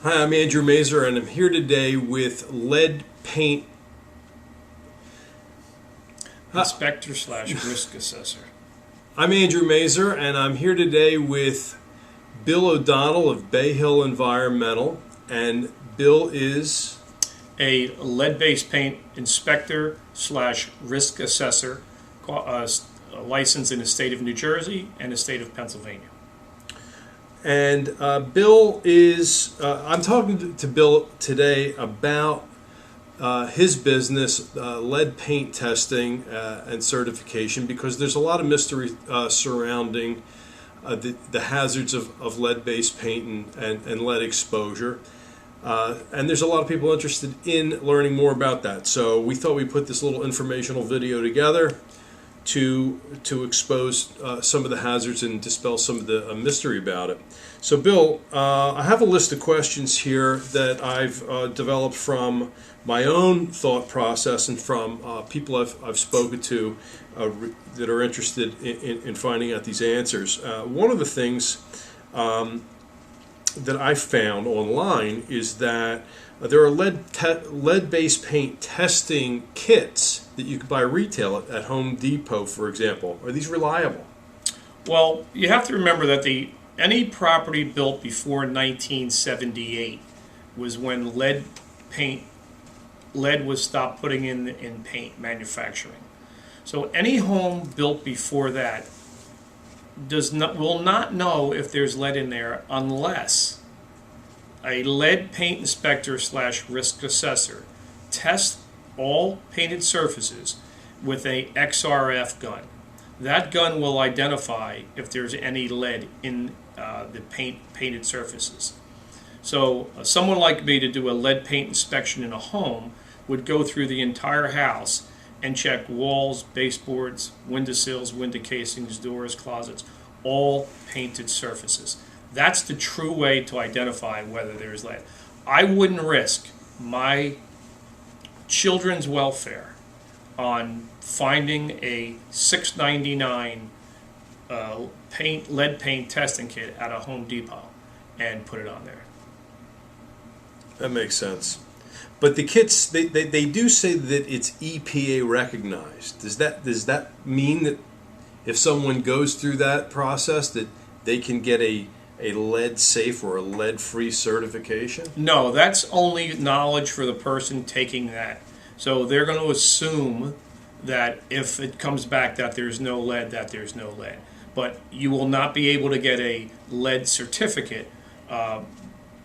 Hi, I'm Andrew Mazer, and I'm here today with lead paint Inspector slash risk assessor. I'm Andrew Mazer, and I'm here today with Bill O'Donnell of Bay Hill Environmental, and Bill is A lead-based paint inspector slash risk assessor, licensed in the state of New Jersey and the state of Pennsylvania. And Bill is, I'm talking to Bill today about his business, lead paint testing and certification, because there's a lot of mystery surrounding the hazards of lead-based paint and lead exposure. And there's a lot of people interested in learning more about that. So we thought we'd put this little informational video together to expose some of the hazards and dispel some of the mystery about it. So Bill, I have a list of questions here that I've developed from my own thought process and from people I've spoken to that are interested in finding out these answers. One of the things that I found online is that there are lead-based paint testing kits that you can buy retail at Home Depot, for example. Are these reliable? Well, you have to remember that any property built before 1978 was when lead was stopped putting in paint manufacturing. So any home built before that will not know if there's lead in there unless a lead paint inspector slash risk assessor tests all painted surfaces with a XRF gun. That gun will identify if there's any lead in the painted surfaces. So someone like me to do a lead paint inspection in a home would go through the entire house and check walls, baseboards, windowsills, window casings, doors, closets, all painted surfaces. That's the true way to identify whether there's lead. I wouldn't risk my children's welfare on finding a $6.99 lead paint testing kit at a Home Depot and put it on there. That makes sense. But the kits, they do say that it's EPA recognized. Does that mean that if someone goes through that process that they can get a lead safe or a lead free certification? No, that's only knowledge for the person taking that. So they're going to assume that if it comes back that there's no lead, that there's no lead. But you will not be able to get a lead certificate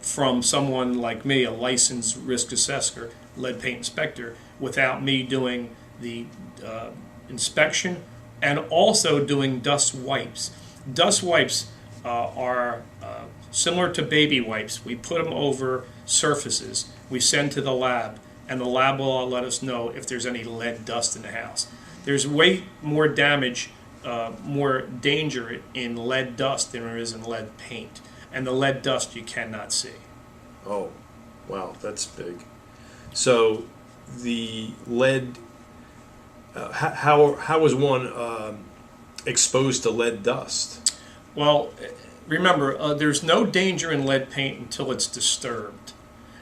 from someone like me, a licensed risk assessor, lead paint inspector, without me doing the inspection and also doing dust wipes. Dust wipes are similar to baby wipes. We put them over surfaces. We send to the lab, and the lab will let us know if there's any lead dust in the house. There's way more damage, more danger in lead dust than there is in lead paint. And the lead dust you cannot see. Oh, wow, that's big. So the lead, how is one exposed to lead dust? Well, remember, there's no danger in lead paint until it's disturbed.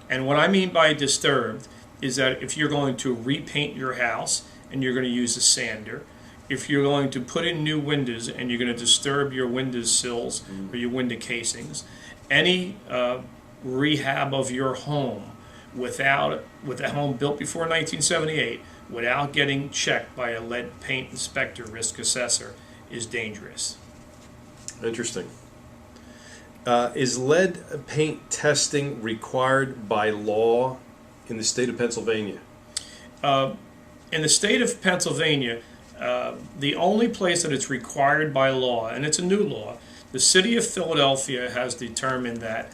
And what I mean by disturbed is that if you're going to repaint your house and you're going to use a sander, if you're going to put in new windows and you're going to disturb your window sills or your window casings, any rehab of your home with a home built before 1978 without getting checked by a lead paint inspector risk assessor is dangerous. Interesting. Is lead paint testing required by law in the state of Pennsylvania? In the state of Pennsylvania, the only place that it's required by law, and it's a new law, the city of Philadelphia has determined that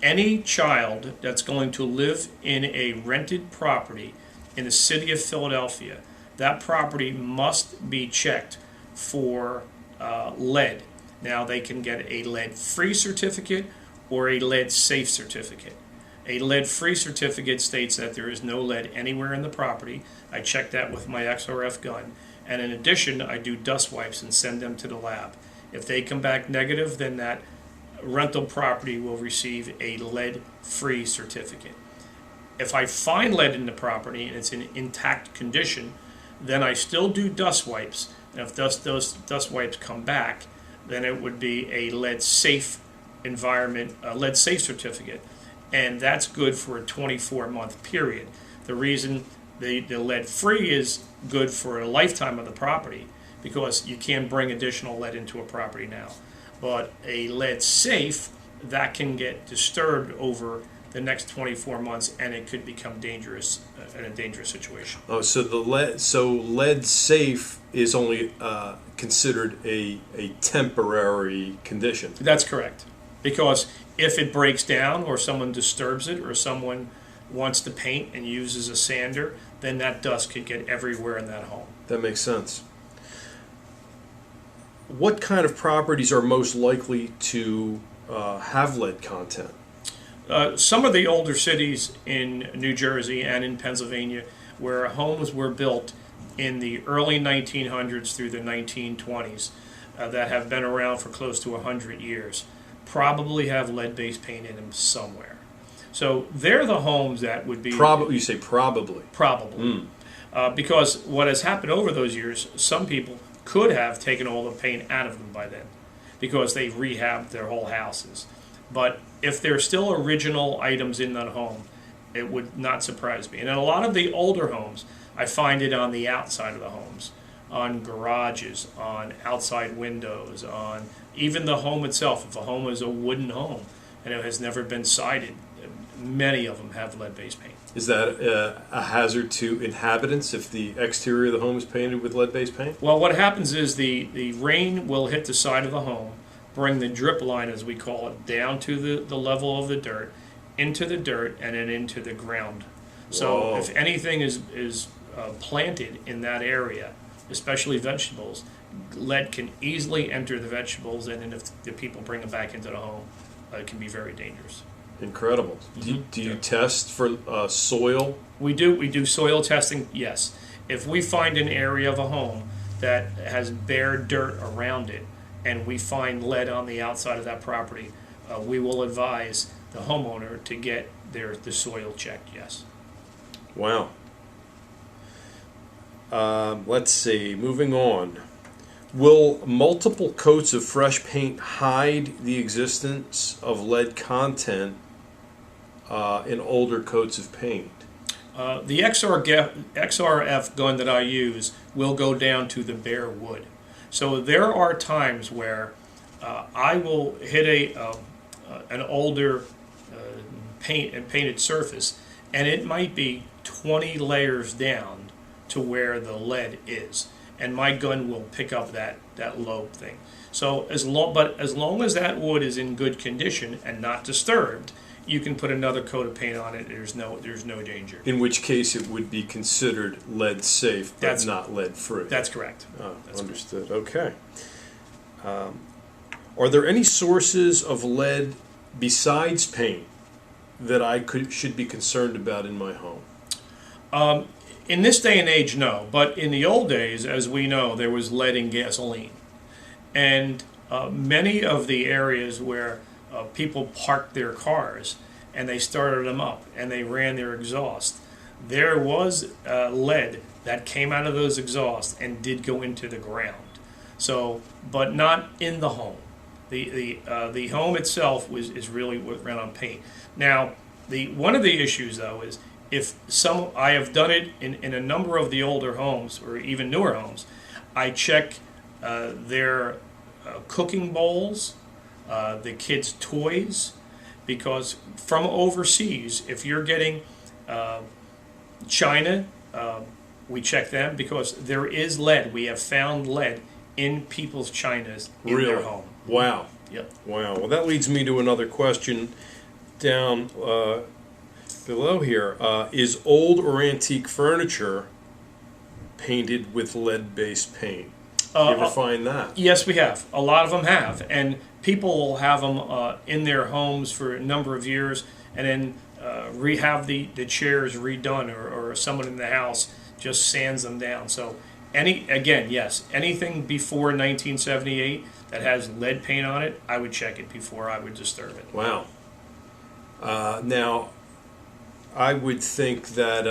any child that's going to live in a rented property in the city of Philadelphia, that property must be checked for lead. Now they can get a lead-free certificate or a lead-safe certificate. A lead-free certificate states that there is no lead anywhere in the property. I check that with my XRF gun. And in addition, I do dust wipes and send them to the lab. If they come back negative, then that rental property will receive a lead-free certificate. If I find lead in the property and it's in intact condition, then I still do dust wipes. And if those dust wipes come back, then it would be a lead-safe environment, a lead-safe certificate. And that's good for a 24-month period. The reason the lead-free is good for a lifetime of the property, because you can bring additional lead into a property now. But a lead-safe, that can get disturbed over the next 24 months, and it could become dangerous in a dangerous situation. Oh, so lead safe is only considered a temporary condition. That's correct, because if it breaks down, or someone disturbs it, or someone wants to paint and uses a sander, then that dust could get everywhere in that home. That makes sense. What kind of properties are most likely to have lead content? Some of the older cities in New Jersey and in Pennsylvania, where homes were built in the early 1900s through the 1920s, that have been around for close to 100 years, probably have lead-based paint in them somewhere. So they're the homes that would be... Probably, you say probably. Probably. Because what has happened over those years, some people could have taken all the paint out of them by then, because they rehabbed their whole houses. But if there's still original items in that home, it would not surprise me. And in a lot of the older homes, I find it on the outside of the homes, on garages, on outside windows, on even the home itself. If a home is a wooden home and it has never been sided, many of them have lead-based paint. Is that a hazard to inhabitants if the exterior of the home is painted with lead-based paint? Well, what happens is the rain will hit the side of the home, bring the drip line, as we call it, down to the level of the dirt, into the dirt, and then into the ground. So Whoa. if anything is planted in that area, especially vegetables, lead can easily enter the vegetables, and then if the people bring them back into the home, it can be very dangerous. Incredible. Do you test for soil? We do soil testing, yes. If we find an area of a home that has bare dirt around it, and we find lead on the outside of that property, we will advise the homeowner to get the soil checked, yes. Wow. Let's see, moving on. Will multiple coats of fresh paint hide the existence of lead content in older coats of paint? The XRF gun that I use will go down to the bare wood. So there are times where I will hit an older painted surface, and it might be 20 layers down to where the lead is, and my gun will pick up that lobe thing. So as long as that wood is in good condition and not disturbed, you can put another coat of paint on it. There's no danger. In which case it would be considered lead safe, but not lead free. That's correct. Oh, That's understood. Correct. Okay. Are there any sources of lead besides paint that I should be concerned about in my home? In this day and age, no. But in the old days, as we know, there was lead in gasoline. And many of the areas where people parked their cars and they started them up and they ran their exhaust, there was lead that came out of those exhausts and did go into the ground. So, but not in the home. The home itself is really what ran on paint. Now, one of the issues though is, I have done it in a number of the older homes or even newer homes, I check their cooking bowls, the kids' toys, because from overseas, if you're getting China, we check them because there is lead. We have found lead in people's chinas in their home. Wow. Yep. Wow. Well, that leads me to another question down below here. Is old or antique furniture painted with lead-based paint? You ever find that? Yes, we have. A lot of them have. And people will have them in their homes for a number of years and then have the chairs redone, or someone in the house just sands them down. So Again, yes, anything before 1978 that has lead paint on it, I would check it before I would disturb it. Wow. Now, I would think that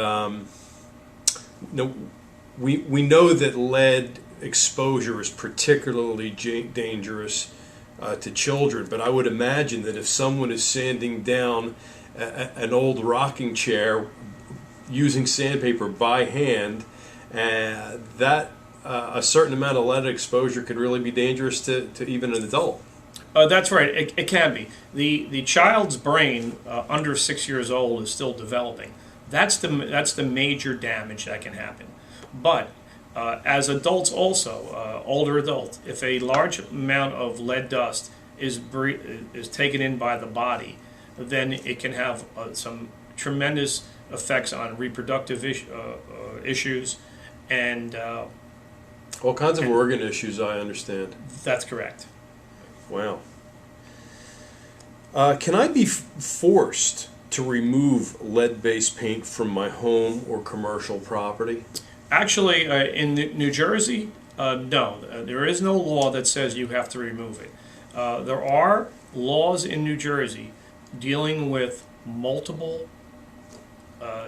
no, we know that lead exposure is particularly dangerous to children, but I would imagine that if someone is sanding down an old rocking chair using sandpaper by hand, that a certain amount of lead exposure could really be dangerous to even an adult. That's right. It can be. The child's brain under 6 years old is still developing. That's the major damage that can happen. But as adults also, older adults, if a large amount of lead dust is taken in by the body, then it can have some tremendous effects on reproductive issues and all kinds of organ issues, I understand. That's correct. Wow. Can I be forced to remove lead-based paint from my home or commercial property? Actually, in New Jersey, no. There is no law that says you have to remove it. There are laws in New Jersey dealing with multiple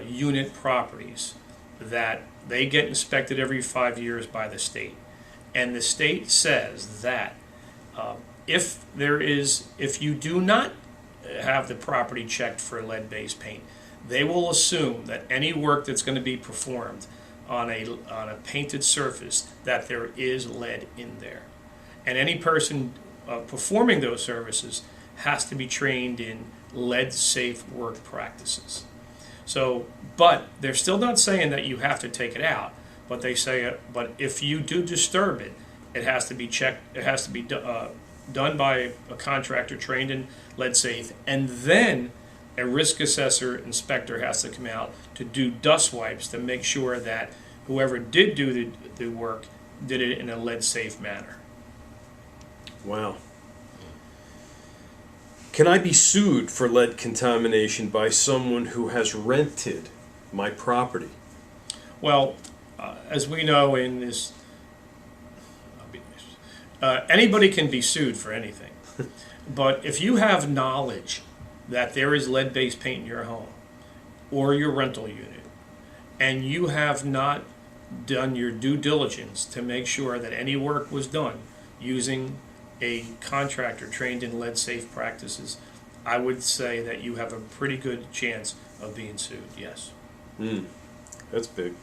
unit properties that they get inspected every 5 years by the state. And the state says that if you do not have the property checked for lead-based paint, they will assume that any work that's going to be performed on a painted surface, that there is lead in there. And any person performing those services has to be trained in lead-safe work practices. So, but they're still not saying that you have to take it out, but they say, but if you do disturb it, it has to be checked, it has to be done by a contractor trained in lead safe, and then a risk assessor inspector has to come out to do dust wipes to make sure that whoever did do the work did it in a lead safe manner. Wow. Can I be sued for lead contamination by someone who has rented my property? Well, as we know in this, anybody can be sued for anything. But if you have knowledge that there is lead-based paint in your home or your rental unit, and you have not done your due diligence to make sure that any work was done using a contractor trained in lead-safe practices, I would say that you have a pretty good chance of being sued, yes. That's big.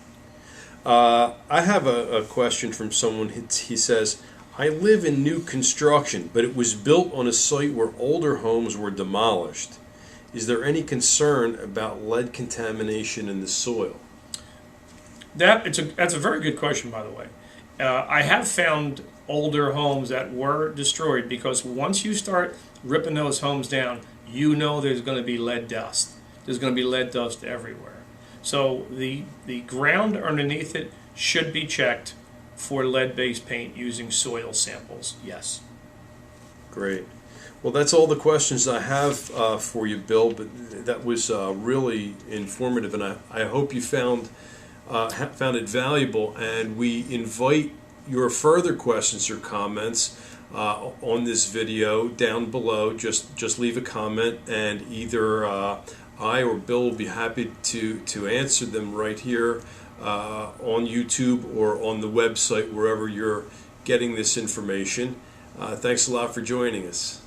I have a question from someone. He says, I live in new construction, but it was built on a site where older homes were demolished. Is there any concern about lead contamination in the soil? That's a very good question, by the way. I have found older homes that were destroyed because once you start ripping those homes down, you know there's going to be lead dust. There's going to be lead dust everywhere. So the ground underneath it should be checked for lead-based paint using soil samples, yes. Great. Well, that's all the questions I have for you, Bill, but that was really informative, and I hope you found it valuable, and we invite your further questions or comments on this video down below. Just leave a comment, and either I or Bill will be happy to answer them right here on YouTube or on the website, wherever you're getting this information. Thanks a lot for joining us.